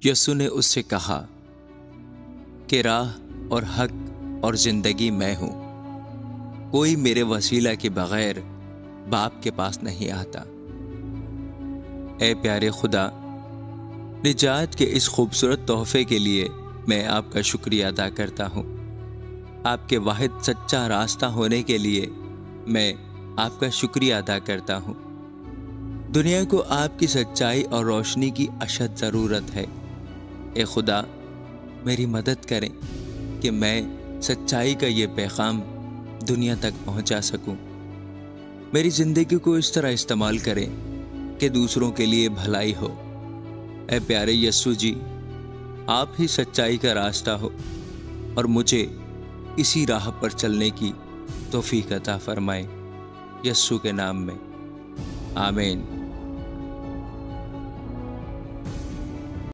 यीशु ने उससे कहा कि राह और हक और जिंदगी मैं हूं। कोई मेरे वसीला के बगैर बाप के पास नहीं आता। ऐ प्यारे खुदा, निजात के इस खूबसूरत तोहफे के लिए मैं आपका शुक्रिया अदा करता हूँ। आपके वाहिद सच्चा रास्ता होने के लिए मैं आपका शुक्रिया अदा करता हूँ। दुनिया को आपकी सच्चाई और रोशनी की अशद ज़रूरत है। ए खुदा, मेरी मदद करें कि मैं सच्चाई का ये पैगाम दुनिया तक पहुंचा सकूं। मेरी ज़िंदगी को इस तरह इस्तेमाल करें कि दूसरों के लिए भलाई हो। ऐ प्यारे यीशु जी, आप ही सच्चाई का रास्ता हो और मुझे इसी राह पर चलने की तौफीक अता फरमाएं। यीशु के नाम में, आमीन।